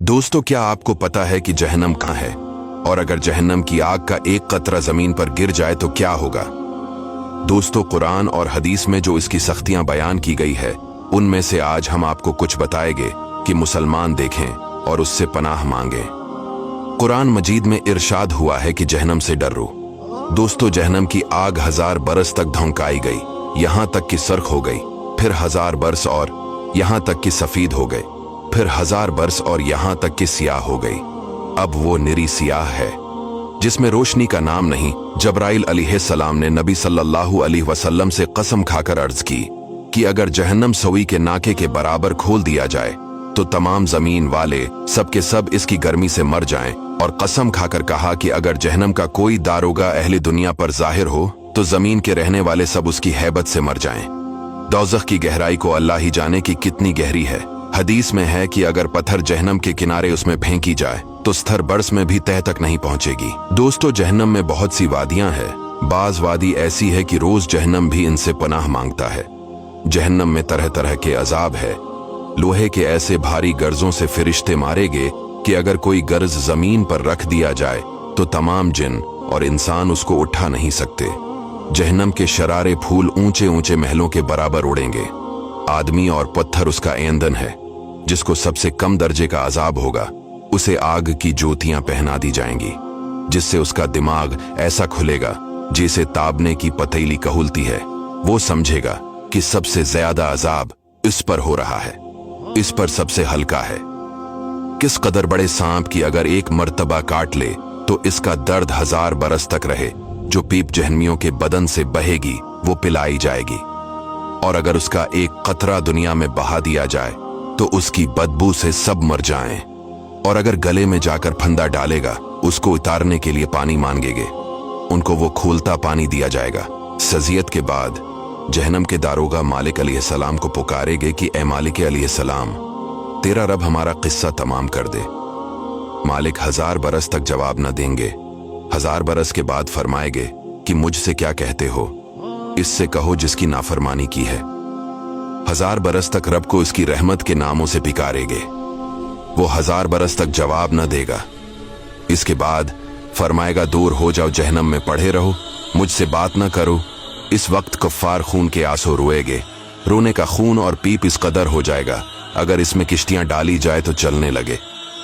दोस्तों, क्या आपको पता है कि जहन्नम कहाँ है? और अगर जहन्नम की आग का एक कतरा जमीन पर गिर जाए तो क्या होगा? दोस्तों, कुरान और हदीस में जो इसकी सख्तियां बयान की गई है, उनमें से आज हम आपको कुछ बताएंगे कि मुसलमान देखें और उससे पनाह मांगे। कुरान मजीद में इरशाद हुआ है कि जहन्नम से डरो। दोस्तों, जहन्नम की आग 1000 बरस तक धौंकाई गई, यहां तक कि सर्ख हो गई, फिर 1000 बरस और यहां तक कि सफीद हो गए, फिर 1000 बरस और यहां तक कि सियाह हो गई। अब वो निरी सियाह है जिसमें रोशनी का नाम नहीं। जबराइल अलैहिस्सलाम ने नबी सल्लल्लाहु अलैहि वसल्लम से कसम खाकर अर्ज की कि अगर जहन्नम सवी के नाके के बराबर खोल दिया जाए तो तमाम जमीन वाले सब के सब इसकी गर्मी से मर जाएं, और कसम खाकर कहा कि अगर जहन्नम का कोई दारोगा अहले दुनिया पर जाहिर हो तो जमीन के रहने वाले सब उसकी हैबत से मर जाएं। दोज़ख की गहराई को अल्लाह ही जाने की कितनी गहरी है। हदीस में है कि अगर पत्थर जहन्नम के किनारे उसमें फेंकी जाए तो स्थर बरस में भी तह तक नहीं पहुंचेगी। दोस्तों, जहन्नम में बहुत सी वादियां हैं। बाज वादी ऐसी है कि रोज जहन्नम भी इनसे पनाह मांगता है। जहन्नम में तरह तरह के अजाब है। लोहे के ऐसे भारी गर्जों से फिरिश्ते मारेगे कि अगर कोई गर्ज जमीन पर रख दिया जाए तो तमाम जिन और इंसान उसको उठा नहीं सकते। जहन्नम के शरारे फूल ऊंचे ऊंचे महलों के बराबर उड़ेंगे। आदमी और पत्थर उसका ईंधन है। जिसको सबसे कम दर्जे का अजाब होगा उसे आग की ज्योतियां पहना दी जाएंगी, जिससे उसका दिमाग ऐसा खुलेगा जैसे ताबने की पतीली कहलती है। वो समझेगा कि सबसे ज्यादा अजाब इस पर हो रहा है, इस पर सबसे हल्का है। किस कदर बड़े सांप की अगर एक मर्तबा काट ले तो इसका दर्द 1000 बरस तक रहे। जो पीप जहन्मियों के बदन से बहेगी वो पिलाई जाएगी, और अगर उसका एक कतरा दुनिया में बहा दिया जाए तो उसकी बदबू से सब मर जाएं। और अगर गले में जाकर फंदा डालेगा उसको उतारने के लिए पानी मांगेंगे, उनको वो खोलता पानी दिया जाएगा। सजियत के बाद जहन्नम के दारोगा मालिक अलैहिस्सलाम को पुकारेगे कि ए मालिक अलैहिस्सलाम, तेरा रब हमारा किस्सा तमाम कर दे। मालिक 1000 बरस तक जवाब न देंगे। 1000 बरस के बाद फरमाएंगे कि मुझसे क्या कहते हो? इससे कहो जिसकी नाफरमानी की है। 1000 बरस तक रब को इसकी रहमत के नामों से पिकारेंगे। वो 1000 बरस तक जवाब न देगा। इसके बाद फरमाएगा, दूर हो जाओ, जहन्नम में पड़े रहो, मुझसे बात न करो। इस वक्त कफ्फार खून के आंसू रोएंगे। रोने का खून और पीप इस कदर हो जाएगा अगर इसमें किश्तियां डाली जाए तो चलने लगे।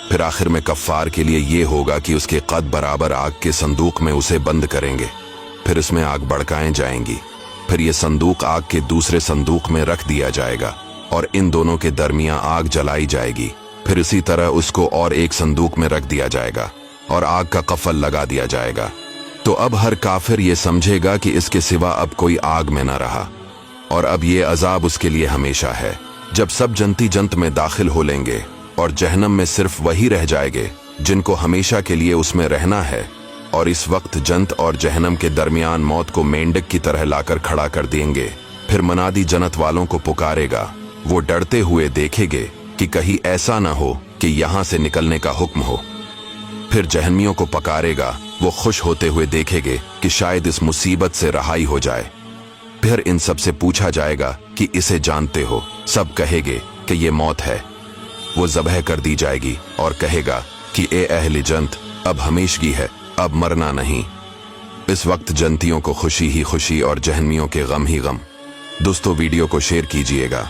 फिर आखिर में कफ्फार के लिए ये होगा कि उसके कद बराबर आग के संदूक में उसे बंद करेंगे। फिर इसमें आग भड़काएं जाएंगी। फिर ये संदूक आग के दूसरे संदूक में रख दिया जाएगा और इन दोनों के दरमियान आग जलाई जाएगी। फिर इसी तरह उसको और एक संदूक में रख दिया जाएगा और आग का कफल लगा दिया जाएगा। तो अब हर काफिर ये समझेगा कि इसके सिवा अब कोई आग में न रहा, और अब ये अजाब उसके लिए हमेशा है। जब सब जनती जंत में दाखिल हो लेंगे और जहन्नम में सिर्फ वही रह जाएंगे जिनको हमेशा के लिए उसमें रहना है, और इस वक्त जन्नत और जहन्नम के दरमियान मौत को मेंढक की तरह लाकर खड़ा कर देंगे। फिर मनादी जन्नत वालों को पुकारेगा। वो डरते हुए देखेंगे कि कहीं ऐसा न हो कि यहां से निकलने का हुक्म हो। फिर जहन्मियों को पकारेगा। वो खुश होते हुए देखेंगे कि शायद इस मुसीबत से रहाई हो जाए। फिर इन सब से पूछा जाएगा कि इसे जानते हो? सब कहेंगे कि ये मौत है। वो ज़बह कर दी जाएगी और कहेगा कि ए अहले जन्नत, अब हमेशगी है, अब मरना नहीं। इस वक्त जन्नतियों को खुशी ही खुशी और जहन्मियों के गम ही गम। दोस्तों, वीडियो को शेयर कीजिएगा।